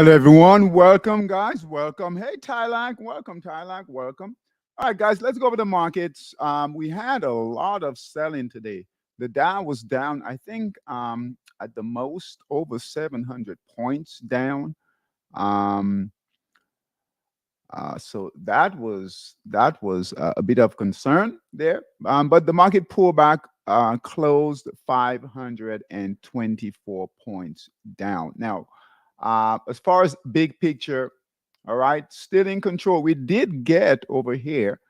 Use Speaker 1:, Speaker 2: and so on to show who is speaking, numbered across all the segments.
Speaker 1: Hello, everyone. Welcome, guys. Welcome. Hey, Thailand. Welcome, Thailand. Welcome. All right, guys, let's go over the markets. We had a lot of selling today. The Dow was down, I think, at the most over 700 points down. Um, so that was a bit of concern there. But the market pullback closed 524 points down. Now, as far as big picture, all right, still in control. We did get over here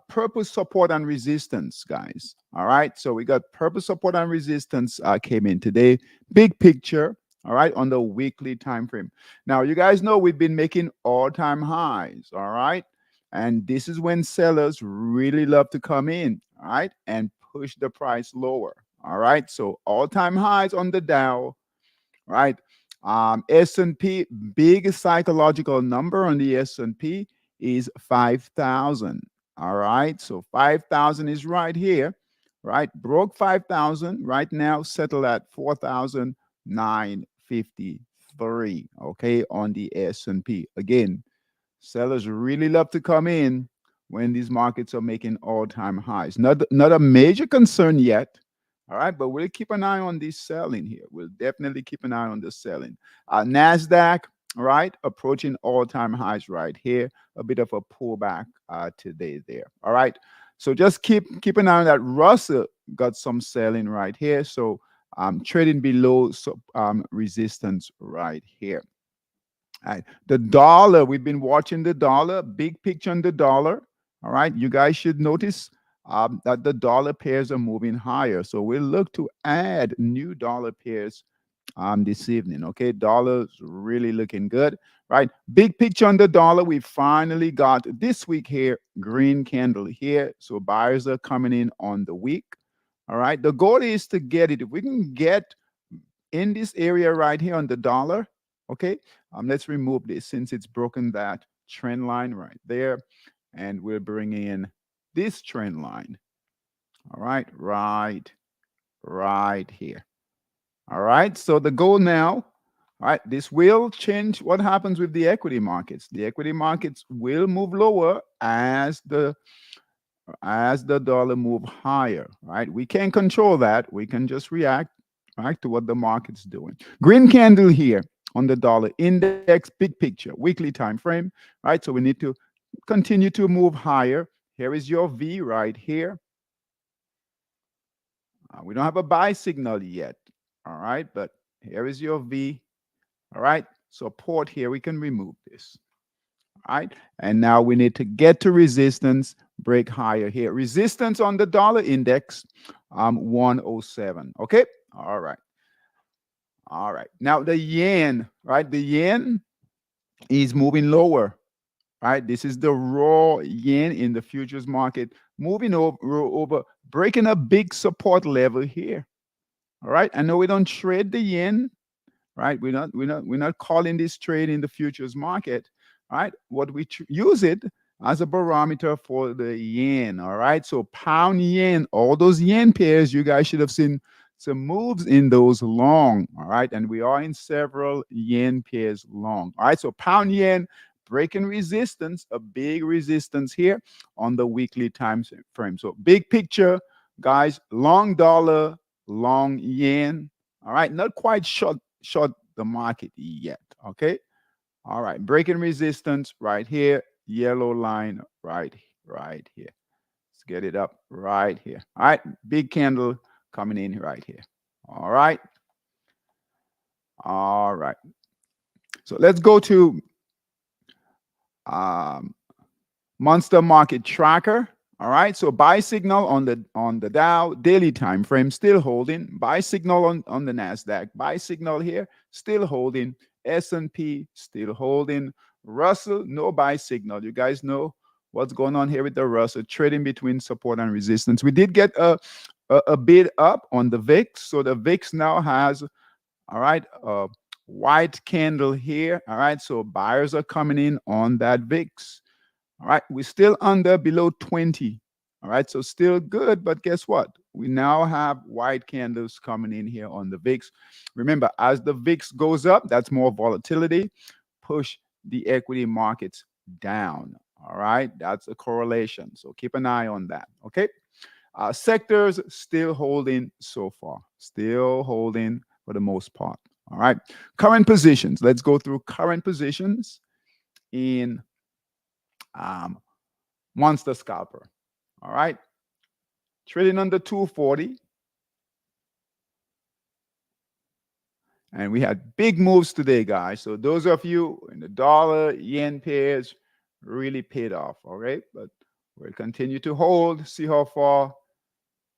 Speaker 1: purpose support and resistance, guys. All right, so we got purpose support and resistance came in today. Big picture, all right, on the weekly time frame. Now, you guys know we've been making all-time highs, all right, and this is when sellers really love to come in, all right, and push the price lower. All right, so all-time highs on the Dow, right? S&P, big psychological number on the S&P is 5,000. All right, so 5,000 is right here, right? Broke 5,000 right now, settle at 4,953. Okay, on the S&P. Again, sellers really love to come in when these markets are making all-time highs. Not a major concern yet. All right, but we'll keep an eye on this selling here. We'll definitely keep an eye on the selling. Nasdaq, right, approaching all-time highs right here. A bit of a pullback today there. All right, so just keep an eye on that. Russell got some selling right here, so trading below resistance right here. All right. The dollar, we've been watching the dollar, big picture on the dollar. All right. You guys should notice that the dollar pairs are moving higher. So we'll look to add new dollar pairs this evening. Okay. Dollar's really looking good. Right. Big picture on the dollar. We finally got this week here, green candle here. So buyers are coming in on the week. All right. The goal is to get it. If we can get in this area right here on the dollar, okay, let's remove this since it's broken that trend line right there, and we're bringing in this trend line. All right, right here. All right, so the goal now, all right, this will change what happens with the equity markets. The equity markets will move lower as the dollar move higher. Right, we can't control that. We can just react right to what the market's doing. Green candle here on the dollar index, big picture, weekly time frame, right? So we need to continue to move higher. Here is your V right here. We don't have a buy signal yet, all right? But here is your V, all right? Support here, we can remove this, all right? And now we need to get to resistance, break higher here. Resistance on the dollar index, 107, okay? All right. All right. Now the yen, right? The yen is moving lower, right? This is the raw yen in the futures market moving over, breaking a big support level here. All right. I know we don't trade the yen, right? We're not calling this trade in the futures market, right? What we use it as a barometer for the yen. All right. So pound yen, all those yen pairs, you guys should have seen some moves in those long. All right. And we are in several yen pairs long. All right. So pound yen breaking resistance, a big resistance here on the weekly time frame. So big picture, guys, long dollar, long yen. All right. Not quite short the market yet. Okay. All right. Breaking resistance right here. Yellow line right here. Let's get it up right here. All right. Big candle coming in right here. All right. All right. So let's go to Monster Market Tracker. All right. So buy signal on the Dow daily time frame still holding. Buy signal on the Nasdaq. Buy signal here still holding. S&P still holding. Russell, no buy signal. You guys know what's going on here with the Russell, trading between support and resistance. We did get a bid up on the VIX. So the VIX now has, all right, a white candle here. All right. So buyers are coming in on that VIX. All right. We're still below 20. All right, so still good, but guess what? We now have white candles coming in here on the VIX. Remember, as the VIX goes up, that's more volatility, push the equity markets down. All right, that's a correlation. So keep an eye on that. Okay, sectors still holding so far, still holding for the most part. All right, current positions. Let's go through current positions in um, Monster Scalper. All right, trading under 240. And we had big moves today, guys. So those of you in the dollar yen pairs really paid off. All right. But we'll continue to hold, see how far,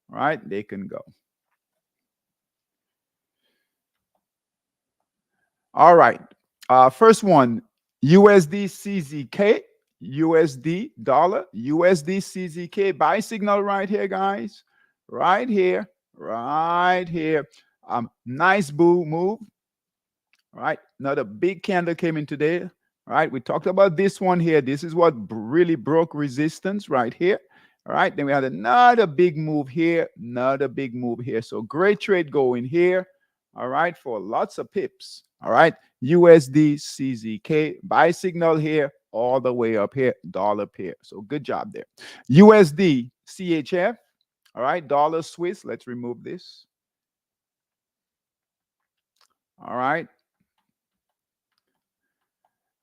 Speaker 1: right, they can go. All right. First one, USD CZK, USD dollar, USD CZK buy signal right here, guys. Right here, right here. Nice bull move. All right. Another big candle came in today. All right. We talked about this one here. This is what really broke resistance right here. All right. Then we had another big move here. Another big move here. So great trade going here. All right. For lots of pips. All right. USD CZK buy signal here all the way up here. Dollar pair. So good job there. USD CHF. All right. Dollar Swiss. Let's remove this. All right.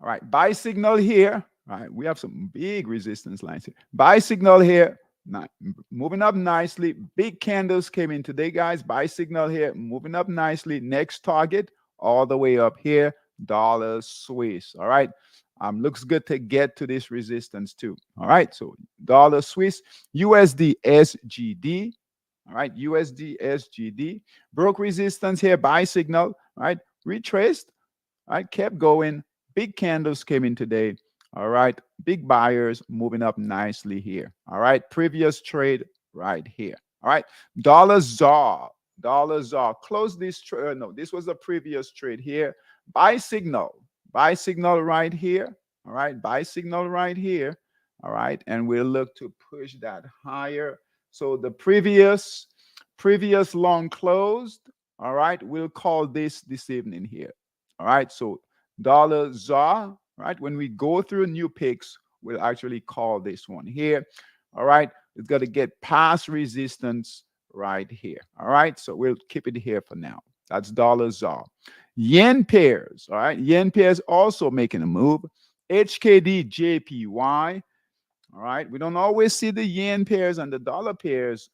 Speaker 1: All right, buy signal here. All right, we have some big resistance lines here. Buy signal here, moving up nicely. Big candles came in today, guys. Buy signal here, moving up nicely. Next target, all the way up here, dollar Swiss. All right, looks good to get to this resistance too. All right, so dollar Swiss, USD SGD. All right, USD SGD broke resistance here. Buy signal. All right, retraced. All right, kept going. Big candles came in today. All right. Big buyers moving up nicely here. All right. Previous trade right here. All right. Dollar ZAR. Dollar ZAR. Close this trade. No, this was a previous trade here. Buy signal. Buy signal right here. All right. Buy signal right here. All right. And we'll look to push that higher. So the previous long closed. All right. We'll call this evening here. All right. So dollar ZAR, right? When we go through new picks, we'll actually call this one here. All right. It's got to get past resistance right here. All right. So we'll keep it here for now. That's dollar ZAR. Yen pairs. All right. Yen pairs also making a move. HKD JPY. All right. We don't always see the yen pairs and the dollar pairs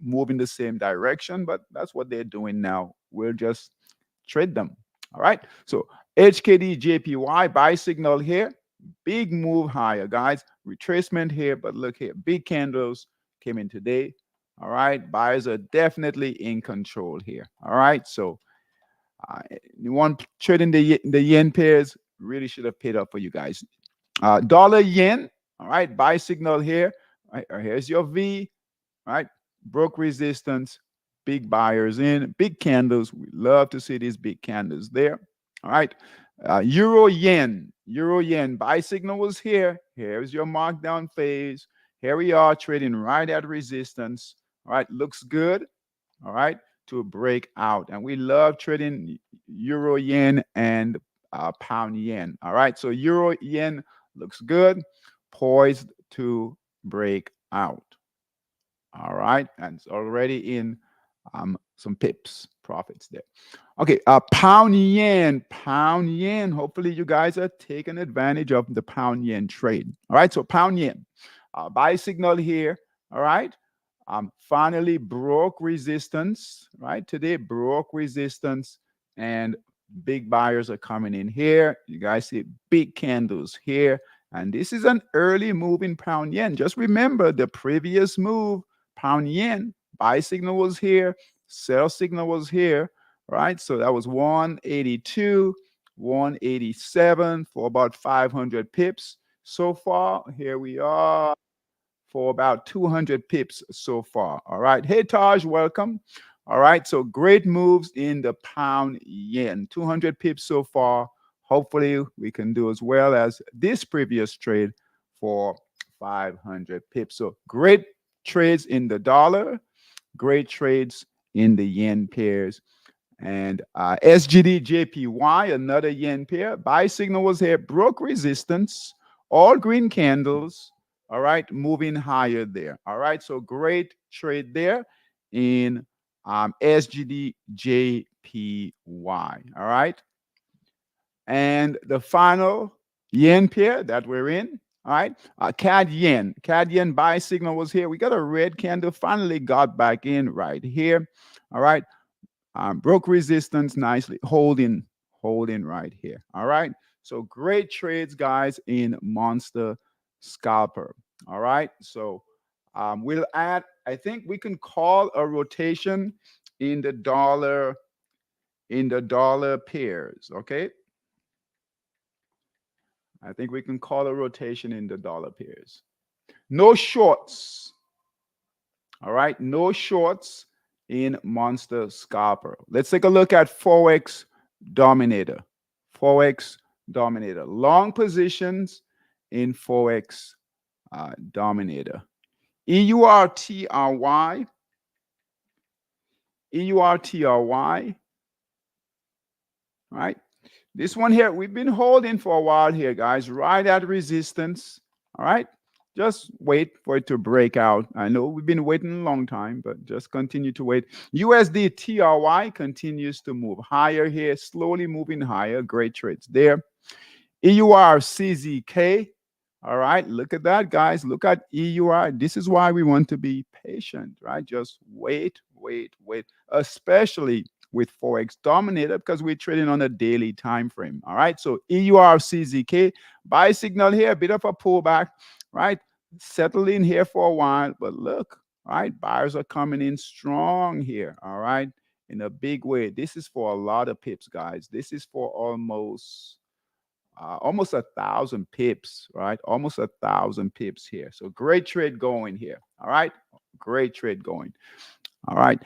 Speaker 1: move in the same direction, but that's what they're doing now. We'll just trade them. All right. So HKD JPY buy signal here. Big move higher, guys. Retracement here, but look here. Big candles came in today. All right. Buyers are definitely in control here. All right. So you want trading the yen pairs really should have paid up for you guys. Dollar yen. All right. Buy signal here. All right. Here's your V. All right. Broke resistance. Big buyers in, big candles. We love to see these big candles there. All right. Euro yen. Buy signal was here. Here's your markdown phase. Here we are trading right at resistance. All right. Looks good. All right. To break out. And we love trading euro yen and pound yen. All right. So euro yen looks good. Poised to break out. All right. And it's already in some pips profits there. Okay, pound yen. Hopefully you guys are taking advantage of the pound yen trade. All right, so pound yen, buy signal here. All right, finally broke resistance. Right, today broke resistance, and big buyers are coming in here. You guys see big candles here, and this is an early move in pound yen. Just remember the previous move, pound yen. Buy signal was here, sell signal was here, right? So that was 182, 187 for about 500 pips. So far, here we are for about 200 pips so far. All right. Hey, Taj, welcome. All right. So great moves in the pound yen. 200 pips so far. Hopefully, we can do as well as this previous trade for 500 pips. So great trades in the dollar, great trades in the yen pairs. And SGD JPY, another yen pair. Buy signal was here, broke resistance, all green candles. All right, moving higher there. All right, so great trade there in SGD JPY. All right, and the final yen pair that we're in. All right, CAD yen. CAD yen buy signal was here. We got a red candle, finally got back in right here. All right, broke resistance nicely, holding right here. All right, so great trades, guys, in Monster Scalper. All right, so we'll add, I think we can call a rotation in the dollar pairs. Okay, I think we can call a rotation in the dollar pairs. No shorts. All right, no shorts in Monster Scalper. Let's take a look at Forex Dominator. Forex Dominator. Long positions in Forex Dominator. EURTRY. EURTRY. All right. This one here, we've been holding for a while here, guys, right at resistance. All right. Just wait for it to break out. I know we've been waiting a long time, but just continue to wait. USD TRY continues to move higher here, slowly moving higher. Great trades there. EUR CZK. All right. Look at that, guys. Look at EUR. This is why we want to be patient, right? Just wait, especially with Forex Dominator because we're trading on a daily time frame. All right. So EUR CZK buy signal here, a bit of a pullback, right? Settle in here for a while, but look, right? Buyers are coming in strong here. All right. In a big way. This is for a lot of pips, guys. This is for almost 1,000 pips, right? Almost 1,000 pips here. So great trade going here. All right. Great trade going. All right.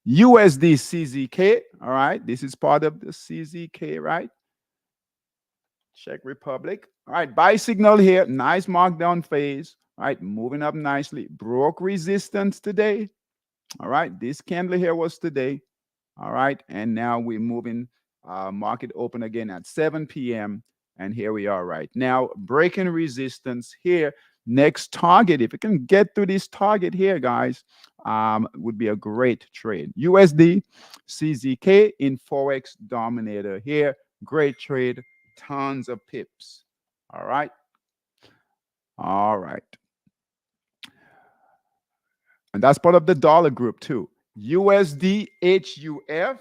Speaker 1: USD CZK. All right. This is part of the CZK, right? Czech Republic. All right. Buy signal here. Nice markdown phase. All right. Moving up nicely. Broke resistance today. All right. This candle here was today. All right. And now we're moving. Market open again at 7 p.m. And here we are right now, breaking resistance here. Next target, if it can get through this target here, guys, would be a great trade. USD CZK in Forex Dominator here. Great trade. Tons of pips. All right. All right. And that's part of the dollar group too. USD HUF,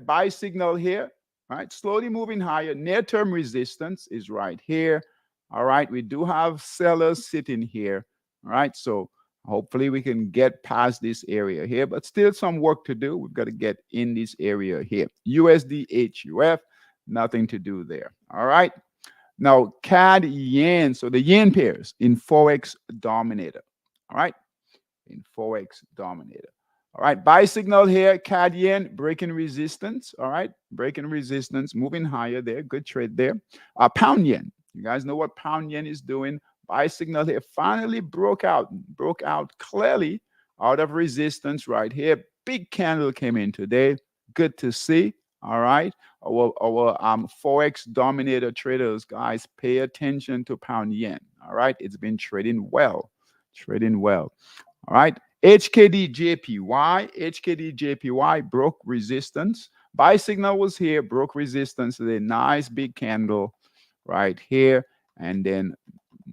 Speaker 1: buy signal here, right? Slowly moving higher. Near-term resistance is right here. All right, we do have sellers sitting here. All right, so hopefully we can get past this area here, but still some work to do. We've got to get in this area here. USD HUF, nothing to do there. All right. Now, CAD yen, so the yen pairs in Forex Dominator. All right. In Forex Dominator. All right, buy signal here, CAD yen, breaking resistance. All right, breaking resistance, moving higher there. Good trade there. Pound yen. You guys know what pound yen is doing. Buy signal here, finally broke out clearly out of resistance right here. Big candle came in today. Good to see. All right, our Forex Dominator traders, guys, pay attention to pound yen. All right, it's been trading well. All right, HKD JPY broke resistance. Buy signal was here, broke resistance today. Nice big candle right here. And then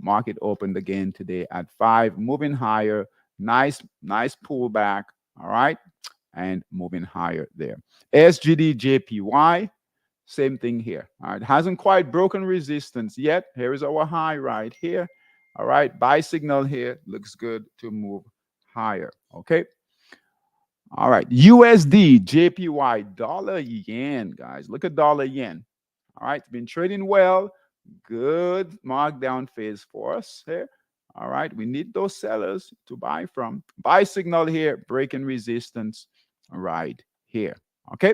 Speaker 1: market opened again today at 5, moving higher. Nice pullback. All right, and moving higher there. SGD JPY, same thing here. All right, hasn't quite broken resistance yet. Here is our high right here. All right, buy signal here. Looks good to move higher. Okay. All right. USD, JPY, dollar yen, guys. Look at dollar yen. All right. Been trading well. Good markdown phase for us here. All right. We need those sellers to buy from. Buy signal here, breaking resistance right here. Okay.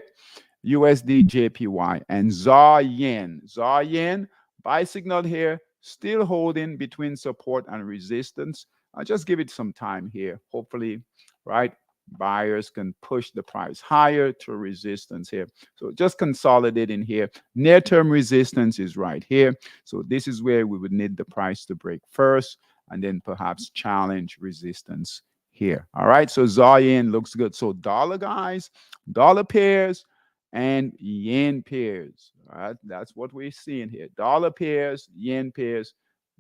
Speaker 1: USD, JPY, and ZAR yen. ZAR yen, buy signal here. still holding between support and resistance. I'll just give it some time here. Hopefully, right, buyers can push the price higher to resistance here. So just consolidating here. Near-term resistance is right here. So this is where we would need the price to break first and then perhaps challenge resistance here. All right, so ZAR-yen looks good. So dollar, guys, dollar pairs and yen pairs. All right, that's what we're seeing here. Dollar pairs, yen pairs.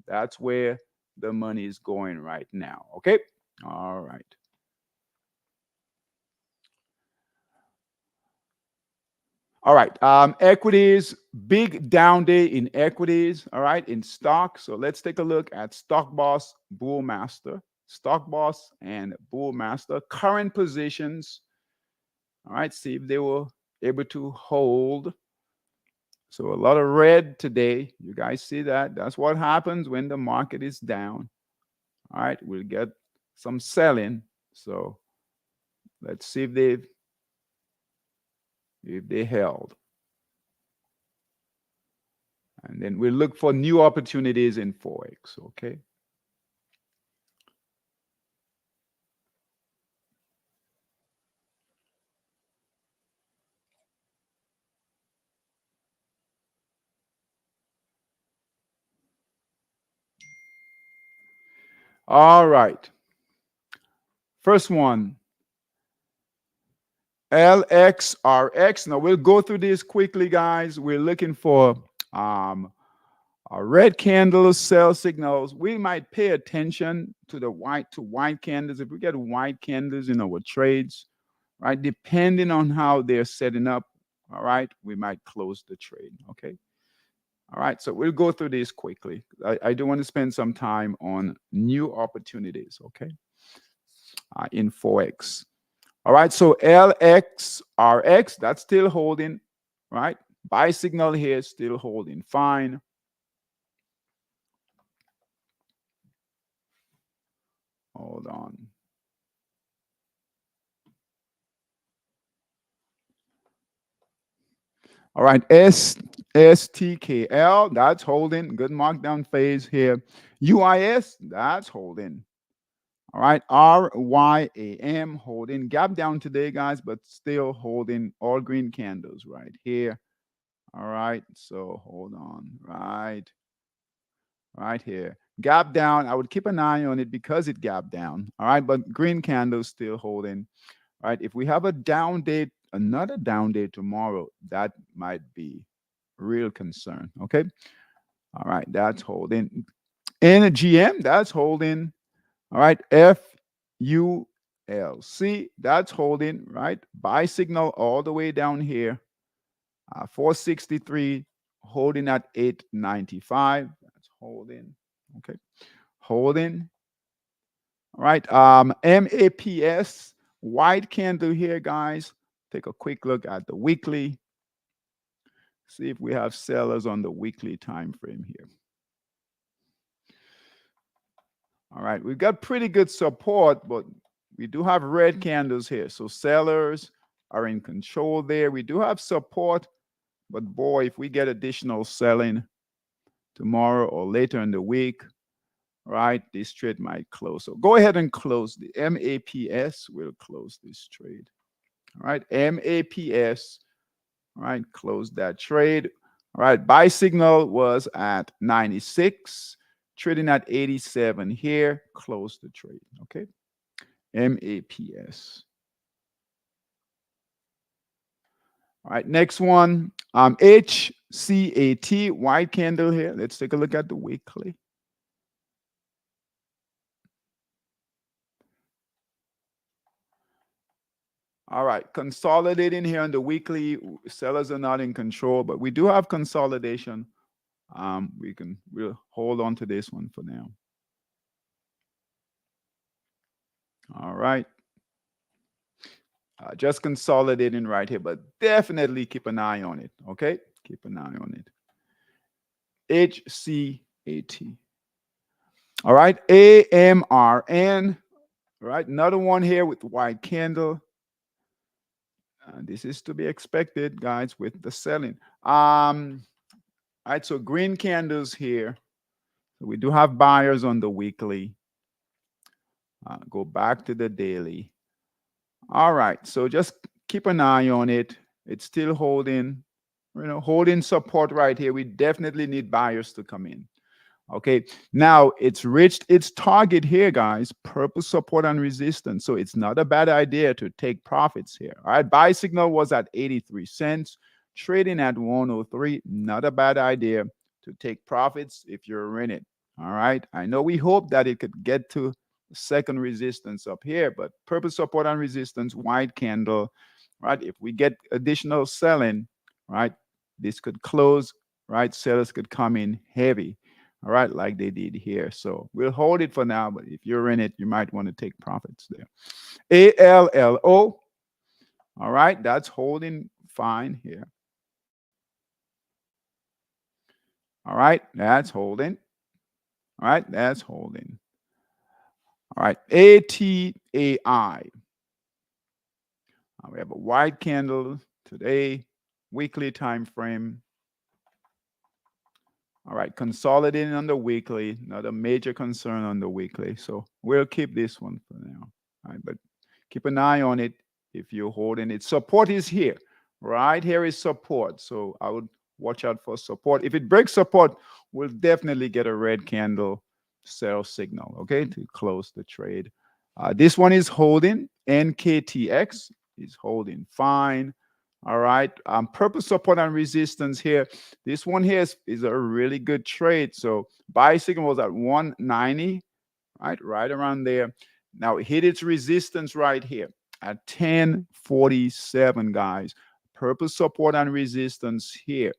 Speaker 1: That's where the money is going right now. Okay, all right. All right. Equities, big down day in equities. All right. In stock. So let's take a look at Stock Boss, Bullmaster. Stock Boss and Bullmaster. Current positions. All right. See if they were able to hold. So a lot of red today. You guys see that? That's what happens when the market is down. All right. We'll get some selling. So let's see if they held. And then we'll look for new opportunities in Forex, okay? All right. First one, LXRX. Now we'll go through this quickly, guys. We're looking for red candles, sell signals. We might pay attention to the white candles. If we get white candles in our trades, right, depending on how they're setting up, all right, we might close the trade, okay? All right, so we'll go through this quickly. I do want to spend some time on new opportunities, okay, in Forex. All right, so LXRX, that's still holding, right? Buy signal here, still holding fine. Hold on. All right, STKL, that's holding. Good markdown phase here. UIS, that's holding. All right, RYAM holding. Gap down today, guys, but still holding. All green candles right here. All right, so hold on. Right here. Gap down. I would keep an eye on it because it gapped down. All right, but green candles still holding. All right, if we have a down day, another down day tomorrow, that might be real concern. Okay. All right, that's holding. NGM, that's holding. All right, FULC, that's holding, right? Buy signal all the way down here. 463, holding at 895. That's holding. Okay, holding. All right, MAPS, white candle here, guys. Take a quick look at the weekly. See if we have sellers on the weekly time frame here. All right, we've got pretty good support, but we do have red candles here. So sellers are in control there. We do have support, but boy, if we get additional selling tomorrow or later in the week, right, this trade might close. So go ahead and close the MAPS. We'll close this trade. All right, MAPS. All right, close that trade. All right, buy signal was at 96. Trading at 87 here. Close the trade. Okay. MAPS. All right. Next one. HCAT. White candle here. Let's take a look at the weekly. All right. Consolidating here on the weekly. Sellers are not in control, but we do have consolidation. We'll hold on to this one for now. All right. Just consolidating right here, but definitely keep an eye on it. Okay. Keep an eye on it. HCAT. All right. AMRN. All right. Another one here with white candle. This is to be expected, guys, with the selling. All right. So green candles here. So we do have buyers on the weekly. Go back to the daily. All right. So just keep an eye on it. It's still holding, holding support right here. We definitely need buyers to come in. Okay, now it's reached its target here, guys. Purple support and resistance. So it's not a bad idea to take profits here. All right, buy signal was at 83 cents, trading at 103. Not a bad idea to take profits if you're in it. All right, I know we hope that it could get to second resistance up here, but purple support and resistance, white candle, right? If we get additional selling, right, this could close, right? Sellers could come in heavy. All right, like they did here. So we'll hold it for now, but if you're in it, you might want to take profits there. ALLO. All right, that's holding fine here. All right, that's holding. All right, that's holding. All right, ATAI. We have a white candle today, weekly time frame. All right, consolidating on the weekly, not a major concern on the weekly. So we'll keep this one for now. All right, but keep an eye on it if you're holding it. Support is here. Right here is support. So I would watch out for support. If it breaks support, we'll definitely get a red candle sell signal, okay, to close the trade. This one is holding. NKTX is holding fine. All right. Purple support and resistance here. This one here is a really good trade. So buy signal was at 190, right around there. Now it hit its resistance right here at 1047, guys. Purple support and resistance here.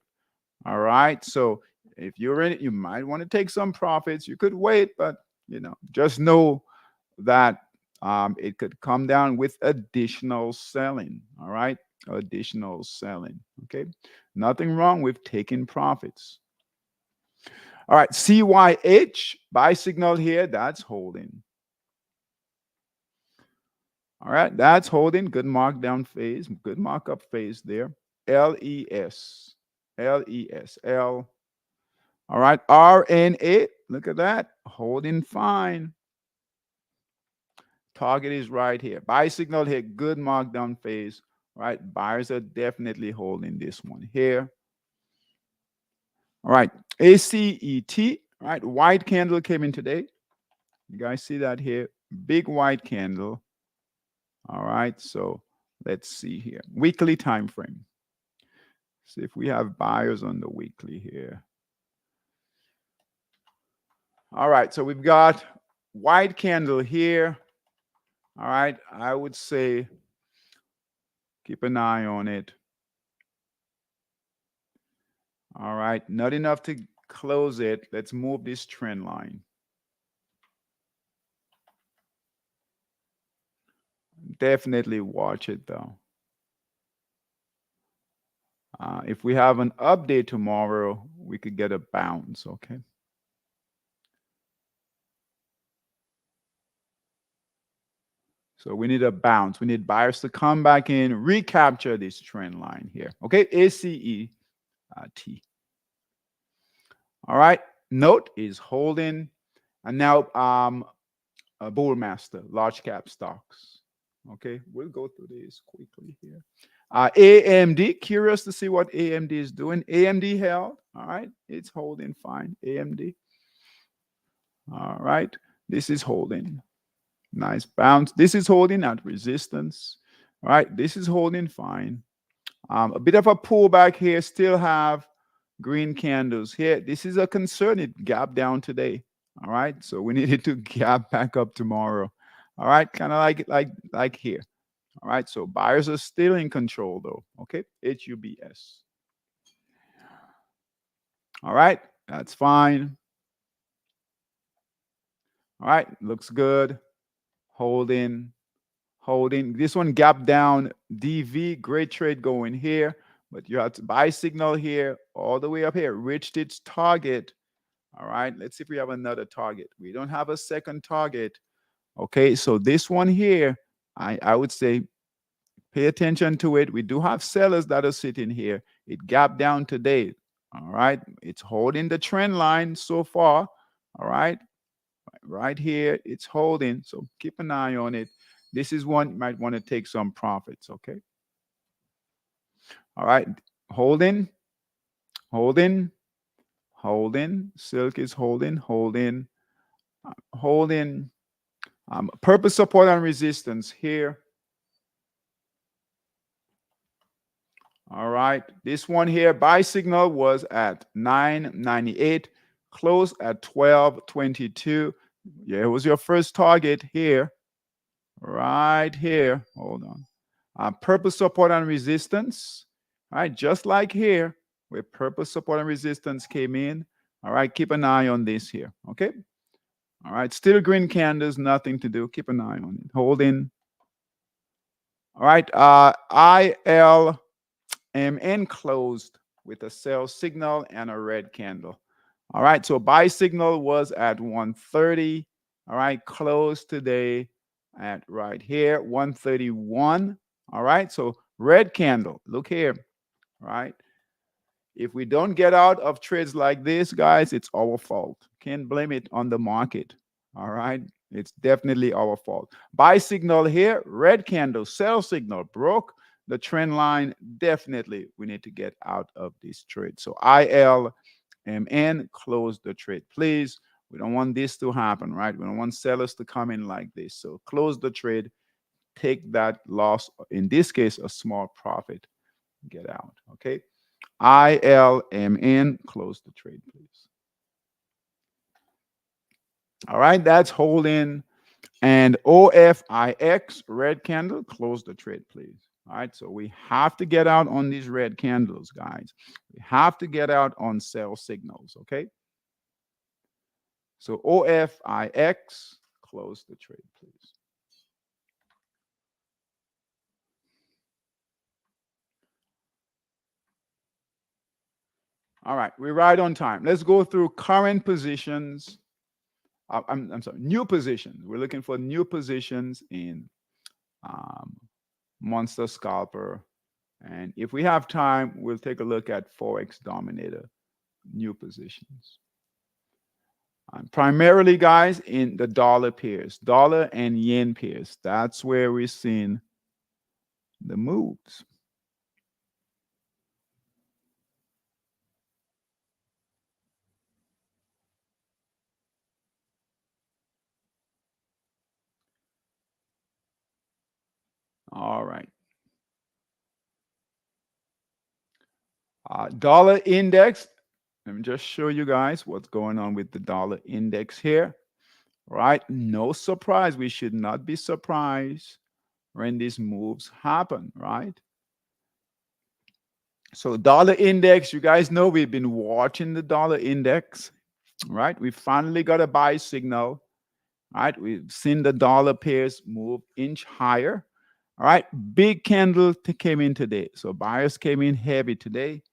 Speaker 1: All right. So if you're in it, you might want to take some profits. You could wait, but just know that it could come down with additional selling. All right. Additional selling. Okay. Nothing wrong with taking profits. All right. CYH, buy signal here. That's holding. All right. That's holding. Good markdown phase. Good markup phase there. LES. LESL. All right. RNA. Look at that. Holding fine. Target is right here. Buy signal here. Good markdown phase. Right. Buyers are definitely holding this one here. All right. ACET. All right. White candle came in today. You guys see that here? Big white candle. All right. So let's see here. Weekly time frame. See if we have buyers on the weekly here. All right. So we've got white candle here. All right. I would say keep an eye on it. All right. Not enough to close it. Let's move this trend line. Definitely watch it though. If we have an update tomorrow, we could get a bounce, okay? So we need a bounce. We need buyers to come back in, recapture this trend line here, okay? ACET. All right, note is holding. And now a bull master, large cap stocks. Okay, we'll go through this quickly here. AMD, curious to see what AMD is doing. AMD held, all right, it's holding fine. AMD, all right, this is holding. Nice bounce. This is holding at resistance. All right, this is holding fine. A bit of a pullback here, still have green candles here. This is a concern. It gapped down today. All right, so we needed to gap back up tomorrow. All right, kind of like here. All right, so buyers are still in control though. Okay, HUBS. All right, that's fine. All right, looks good. Holding. This one gap down. DV, great trade going here, but you have to buy signal here all the way up here. Reached its target. All right, let's see if we have another target. We don't have a second target. Okay, so this one here, I would say pay attention to it. We do have sellers that are sitting here. It gapped down today. All right, it's holding the trend line so far. All right here, it's holding. So keep an eye on it. This is one you might want to take some profits. Okay. All right. Holding, holding, holding. Silk is holding. Holding. Purpose support and resistance here. All right. This one here, buy signal was at 998, close at 1222. Yeah, it was your first target here. Right here. Hold on. Purpose support and resistance. All right, just like here, where purpose support and resistance came in. All right, keep an eye on this here. Okay. All right, still green candles, nothing to do. Keep an eye on it. Holding. All right, ILMN closed with a sell signal and a red candle. All right, so buy signal was at 130. All right, close today at right here, 131. All right, so red candle. Look here. All right. If we don't get out of trades like this, guys, it's our fault. Can't blame it on the market. All right. It's definitely our fault. Buy signal here, red candle, sell signal, broke the trend line. Definitely, we need to get out of this trade. So ILMN, close the trade, please. We don't want this to happen, right? We don't want sellers to come in like this. So close the trade, take that loss, in this case, a small profit, get out. Okay. ILMN, close the trade, please. All right, that's holding. And OFIX, red candle, close the trade, please. All right, so we have to get out on these red candles, guys. We have to get out on sell signals, okay? So OFIX, close the trade, please. All right, we're right on time. Let's go through current positions. I'm sorry, new positions. We're looking for new positions in Monster Scalper. And if we have time, we'll take a look at Forex Dominator, new positions. Primarily, guys, in the dollar pairs, dollar and yen pairs. That's where we're seeing the moves. All right. Dollar index. Let me just show you guys what's going on with the dollar index here. Right? No surprise. We should not be surprised when these moves happen, right? So dollar index, you guys know we've been watching the dollar index, right? We finally got a buy signal, right? We've seen the dollar pairs move inch higher. All right, big candle came in today. So buyers came in heavy today.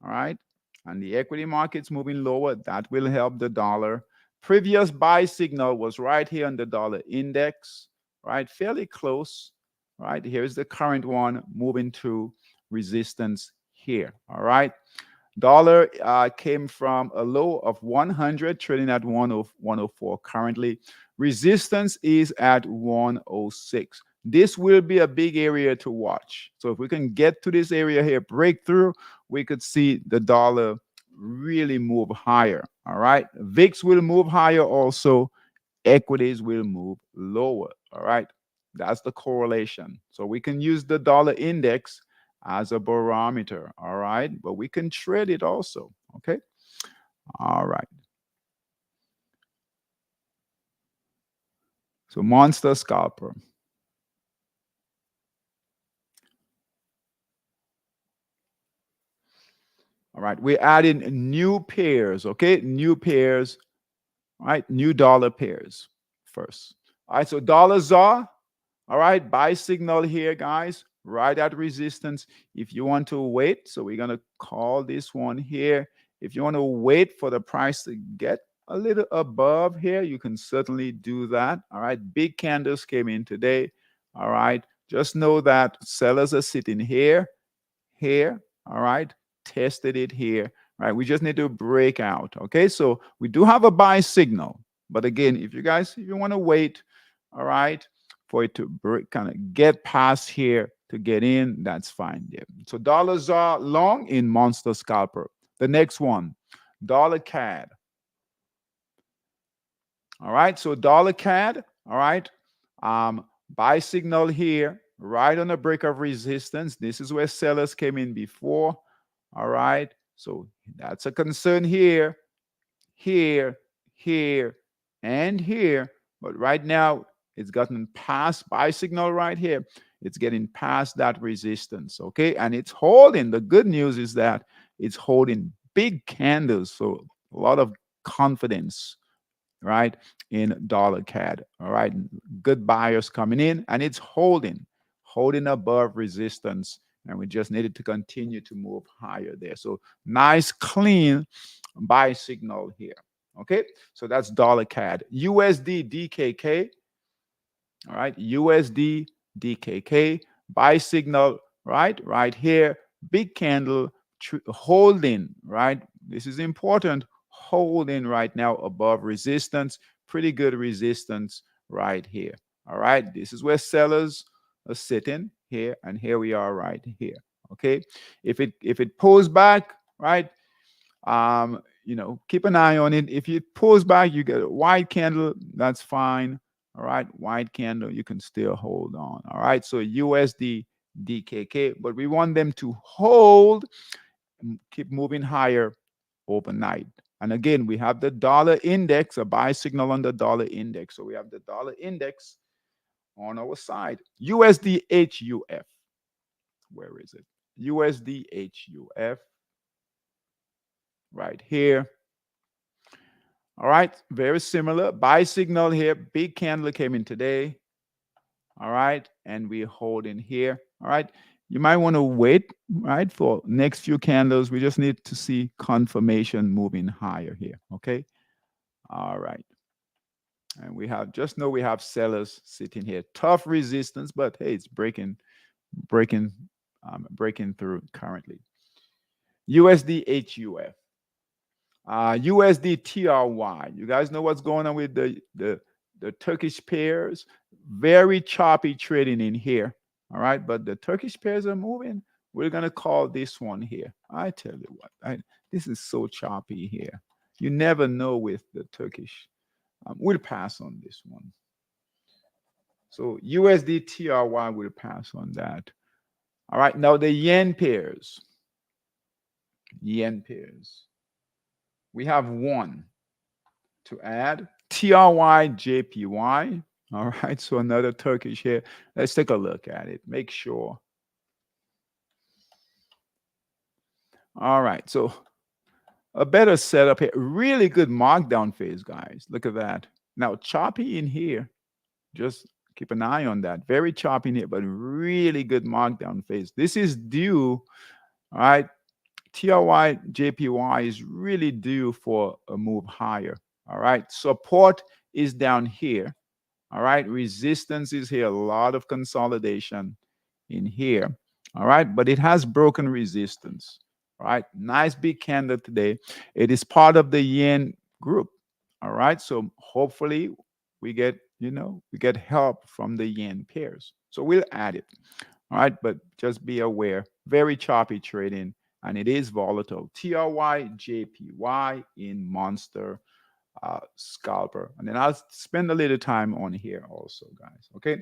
Speaker 1: All right, and the equity market's moving lower. That will help the dollar. Previous buy signal was right here on the dollar index, right? Fairly close, right? Here's the current one moving to resistance here. All right. Dollar came from a low of 100, trading at 104 currently. Resistance is at 106. This will be a big area to watch. So if we can get to this area here, breakthrough, we could see the dollar really move higher. All right. VIX will move higher also. Equities will move lower. All right. That's the correlation. So we can use the dollar index as a barometer. All right. But we can trade it also. Okay. All right. So Monster Scalper. All right. We're adding new pairs. Okay. New pairs. All right. New dollar pairs first. All right. So dollar ZAR. All right. Buy signal here, guys. Right at resistance. If you want to wait, so we're going to call this one here. If you want to wait for the price to get a little above here, you can certainly do that. All right. Big candles came in today. All right. Just know that sellers are sitting here. All right. Tested it here. right? We just need to break out. Okay, so we do have a buy signal, but again, if you want to wait, all right, for it to break, kind of get past here to get in, that's fine. Yeah. So dollars are long in Monster Scalper. The next one, dollar CAD. All right, so dollar CAD. All right, buy signal here, right on the break of resistance. This is where sellers came in before. All right, so that's a concern here, here, here, and here. But right now, it's gotten past buy signal right here. It's getting past that resistance, okay? And it's holding. The good news is that it's holding big candles, so a lot of confidence, right, in dollar CAD. All right, good buyers coming in, and it's holding above resistance, and we just needed to continue to move higher there. So nice, clean buy signal here. Okay, so that's dollar CAD. USD DKK. All right, USD DKK buy signal, right here, big candle holding, right? This is important, holding right now above resistance, pretty good resistance right here. All right, this is where sellers are sitting here, and here we are right here. Okay, if it pulls back, right, keep an eye on it. If it pulls back, you get a white candle, that's fine. All right, white candle, you can still hold on. All right, so USD DKK, but we want them to hold, keep moving higher overnight. And again, we have the dollar index, a buy signal on the dollar index. So we have the dollar index on our side. USD HUF. Where is it? USD HUF right here. All right, very similar. Buy signal here. Big candle came in today. All right, and we're holding here. All right, you might want to wait, right, for next few candles. We just need to see confirmation moving higher here. Okay. All right. And we have just know we have sellers sitting here. Tough resistance, but hey, it's breaking, breaking through currently. USD HUF. USD TRY. You guys know what's going on with the Turkish pairs? Very choppy trading in here. All right, but the Turkish pairs are moving. We're gonna call this one here. I tell you what, this is so choppy here. You never know with the Turkish. We'll pass on this one. So USD TRY will pass on that. All right, now the yen pairs. Yen pairs. We have one to add. TRY JPY. All right, so another Turkish here. Let's take a look at it. Make sure. All right, so a better setup here. Really good markdown phase, guys. Look at that. Now, choppy in here. Just keep an eye on that. Very choppy in here, but really good markdown phase. This is due, all right? TRY JPY is really due for a move higher. All right, support is down here. All right, resistance is here. A lot of consolidation in here. All right, but it has broken resistance. All right, nice big candle today. It is part of the yen group. All right, so hopefully we get we get help from the yen pairs. So we'll add it. All right, but just be aware, very choppy trading, and it is volatile. TRY JPY in Monster Scalper. And then I'll spend a little time on here also, guys. Okay.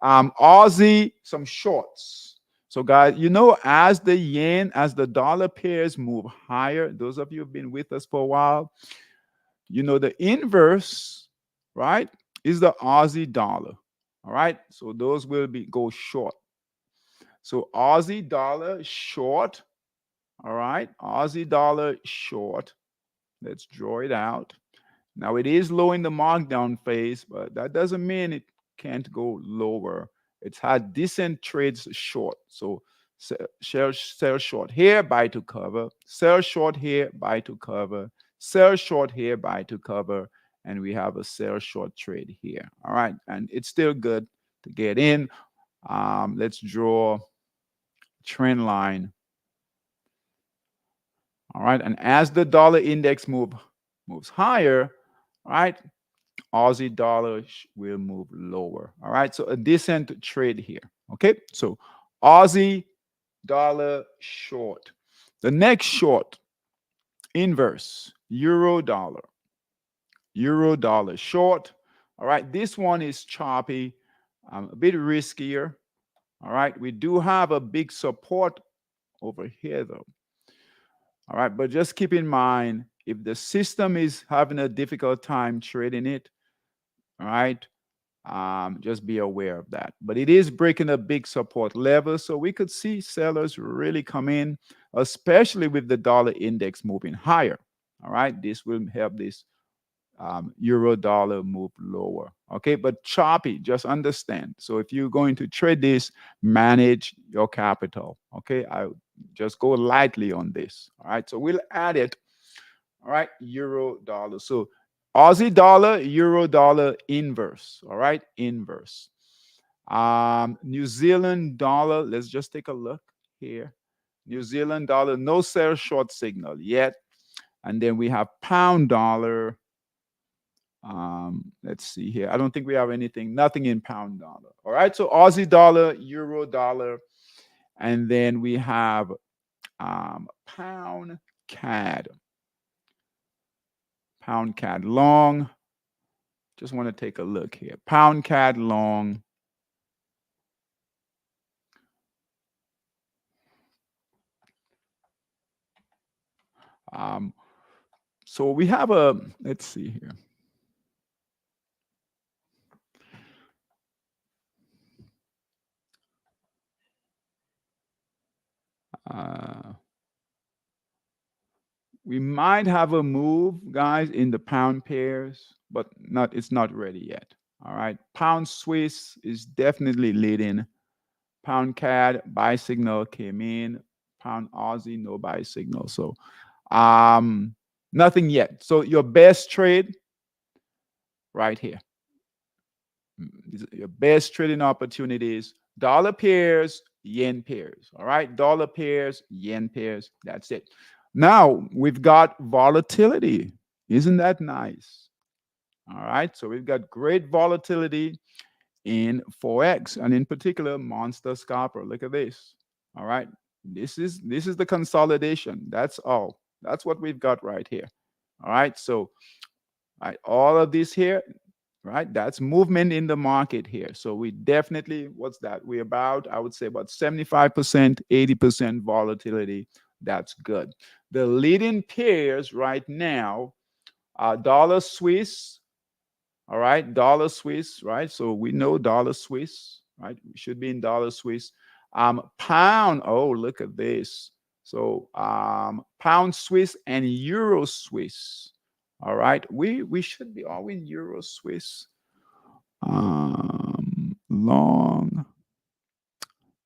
Speaker 1: Aussie, some shorts. So, guys, as the yen, as the dollar pairs move higher, those of you who've been with us for a while, the inverse, right, is the Aussie dollar. All right. So those will go short. So Aussie dollar short. All right. Aussie dollar short. Let's draw it out. Now it is low in the markdown phase, but that doesn't mean it can't go lower. It's had decent trades short. So sell short here, buy to cover. Sell short here, buy to cover. Sell short here, buy to cover. And we have a sell short trade here. All right. And it's still good to get in. Let's draw trend line. All right. And as the dollar index moves higher, all right, Aussie dollar will move lower. All right. So a decent trade here. Okay. So Aussie dollar short. The next short, inverse, euro dollar. Euro dollar short. All right. This one is choppy, a bit riskier. All right. We do have a big support over here, though. All right. But just keep in mind, if the system is having a difficult time trading it, all right, just be aware of that. But it is breaking a big support level. So we could see sellers really come in, especially with the dollar index moving higher. All right. This will help this euro dollar move lower. Okay. But choppy, just understand. So if you're going to trade this, manage your capital. Okay. I just go lightly on this. All right. So we'll add it. All right. Euro dollar. So Aussie dollar, euro dollar inverse. All right. Inverse. New Zealand dollar. Let's just take a look here. New Zealand dollar, no sell short signal yet. And then we have pound dollar. Let's see here. I don't think we have anything, nothing in pound dollar. All right. So Aussie dollar, euro dollar. And then we have pound CAD. Pound CAD long. Just want to take a look here. Pound CAD long. Um, so we have a, let's see here. Uh, we might have a move, guys, in the pound pairs, but not it's not ready yet. All right. Pound Swiss is definitely leading. Pound CAD buy signal came in. Pound Aussie no buy signal. So nothing yet. So your best trade right here. Your best trading opportunities, dollar pairs, yen pairs. All right, dollar pairs, yen pairs. That's it. Now we've got volatility. Isn't that nice? All right, so we've got great volatility in Forex and in particular Monster Scalper. Look at this. All right, this is the consolidation. That's all. That's what we've got right here. All right, so all of this here, right? That's movement in the market here. So we definitely, what's that? We're about, I would say, about 75%, 80% volatility. That's good. The leading pairs right now are dollar Swiss, all right? Dollar Swiss, right? So we know dollar Swiss, right? We should be in dollar Swiss. Pound, oh, look at this. So pound Swiss and euro Swiss. All right. We should be all in euro Swiss. Long.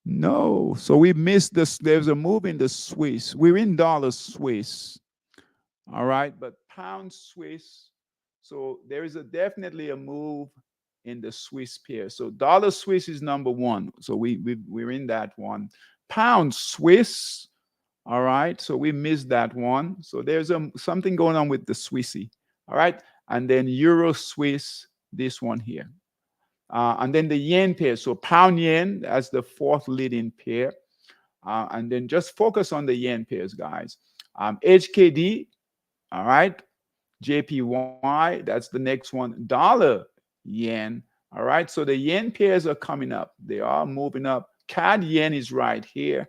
Speaker 1: No. So we missed this. There's a move in the Swiss. We're in dollar Swiss. All right. But pound Swiss. So there is definitely a move in the Swiss pair. So dollar Swiss is number one. So we're in that one. Pound Swiss. All right. So we missed that one. So there's something going on with the Swissy. All right. And then Euro Swiss, this one here. And then the yen pair. So pound yen, that's the fourth leading pair. And then just focus on the yen pairs, guys. HKD, all right. JPY, that's the next one. Dollar yen, all right. So the yen pairs are coming up. They are moving up. CAD yen is right here.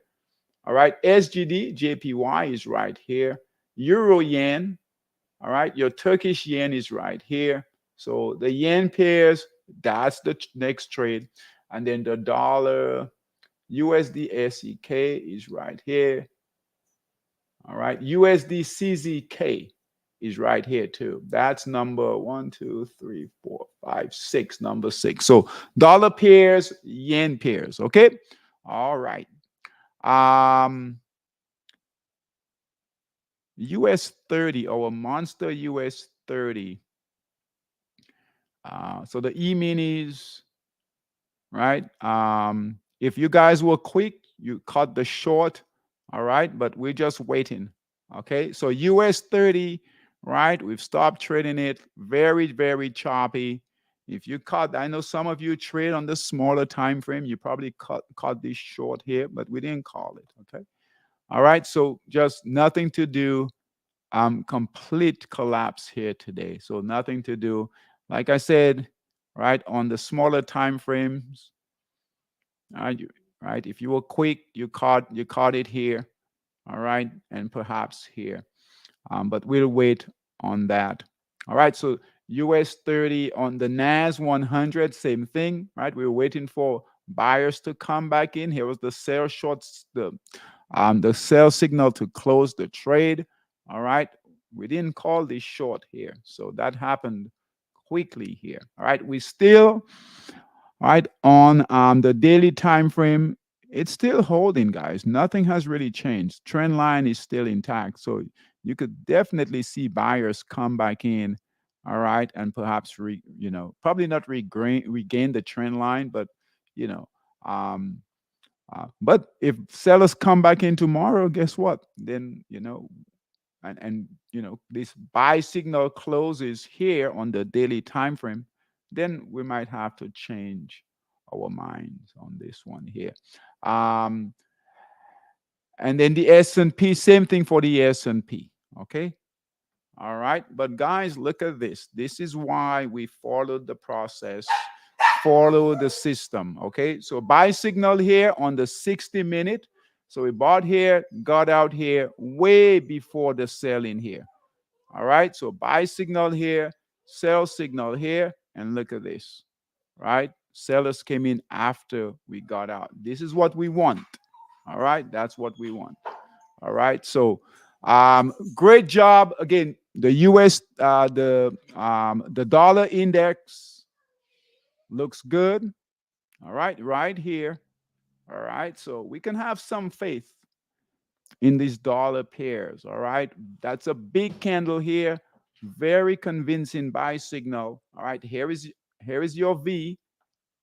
Speaker 1: All right. SGD, JPY is right here. Euro yen, all right. Your Turkish yen is right here. So the yen pairs, that's the next trade. And then the dollar USD SEK is right here. All right. USD CZK is right here too. That's number 1, 2, 3, 4, 5, 6. Number 6. So dollar pairs, yen pairs. Okay. All right. US 30 or a monster US 30. So the E-minis, right? If you guys were quick, you caught the short, all right? But we're just waiting, Okay, so US 30, right? We've stopped trading it. Very, very choppy. If you caught, I know some of you trade on the smaller time frame. You probably caught this short here, but we didn't call it. Okay. All right. So just nothing to do. Complete collapse here today. So nothing to do. Like I said, right on the smaller time frames. Right. If you were quick, you caught it here. All right, and perhaps here. But we'll wait on that. All right, so US 30 on the NAS 100, same thing, right? We were waiting for buyers to come back in. Here was the sell shorts, the sell signal to close the trade. All right, we didn't call this short here, so that happened quickly here. All right, we still right on the daily time frame. It's still holding, guys. Nothing has really changed. Trend line is still intact, so you could definitely see buyers come back in, all right, and perhaps probably not regain the trend line, but you know um but if sellers come back in tomorrow, guess what? Then and this buy signal closes here on the daily time frame, then we might have to change our minds on this one here. um and then the S&P, same thing for the S&P. Okay. All right, but guys, look at this. This is why we followed the process, follow the system. Okay, so buy signal here on the 60-minute. So we bought here, got out here way before the sell in here. All right, so buy signal here, sell signal here, and look at this, right? Sellers came in after we got out. This is what we want. All right, that's what we want. All right, so great job again. The U.S. The dollar index looks good. All right here. All right, so we can have some faith in these dollar pairs. All right, that's a big candle here, very convincing buy signal. All right, here is your V.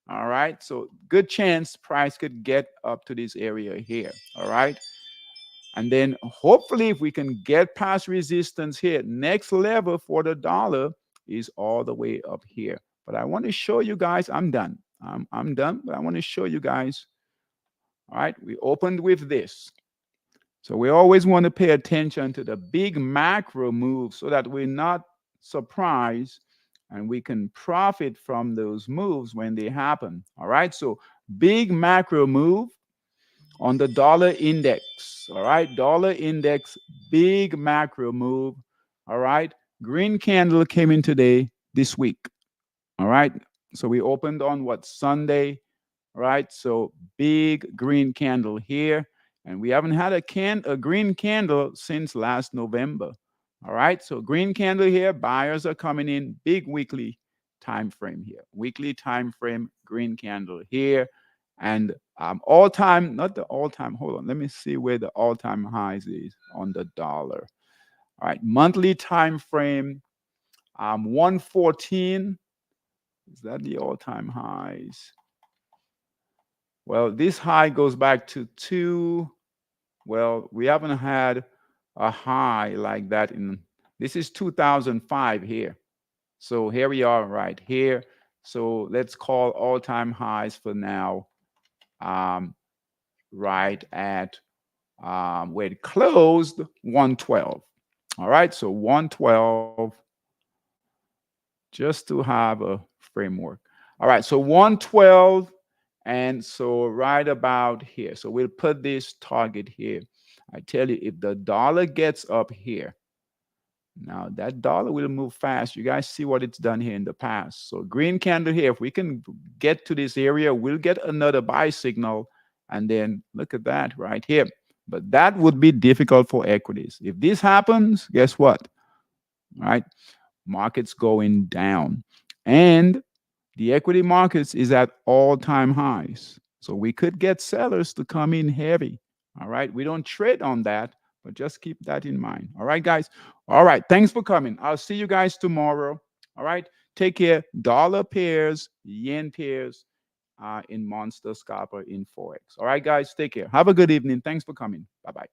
Speaker 1: All right, so good chance price could get up to this area here. All right, and then hopefully if we can get past resistance here, next level for the dollar is all the way up here. But I want to show you guys, I'm done. I'm done, but I want to show you guys. All right, we opened with this. So we always want to pay attention to the big macro moves so that we're not surprised and we can profit from those moves when they happen. All right, so big macro move on the dollar index. All right, dollar index, big macro move. All right, green candle came in today, this week. All right, so we opened on what, Sunday, right? So big green candle here, and we haven't had a green candle since last November. All right, so green candle here, buyers are coming in, big weekly time frame here, weekly time frame, green candle here, and all time, not the all time. Hold on, let me see where the all time highs is on the dollar. All right, monthly time frame, 114. Is that the all time highs? Well, this high goes back to well, we haven't had a high like that this is 2005 here. So here we are right here. So let's call all-time highs for now, right at where it closed, 112. All right, so 112, just to have a framework. All right, so 112. And so right about here. So we'll put this target here. I tell you, if the dollar gets up here, now that dollar will move fast. You guys see what it's done here in the past. So green candle here, if we can get to this area, we'll get another buy signal. And then look at that right here. But that would be difficult for equities. If this happens, guess what? Right? Markets going down. And the equity markets is at all-time highs. So we could get sellers to come in heavy. All right. We don't trade on that, but just keep that in mind. All right, guys. All right. Thanks for coming. I'll see you guys tomorrow. All right. Take care. Dollar pairs, yen pairs in Monster Scalper in Forex. All right, guys. Take care. Have a good evening. Thanks for coming. Bye-bye.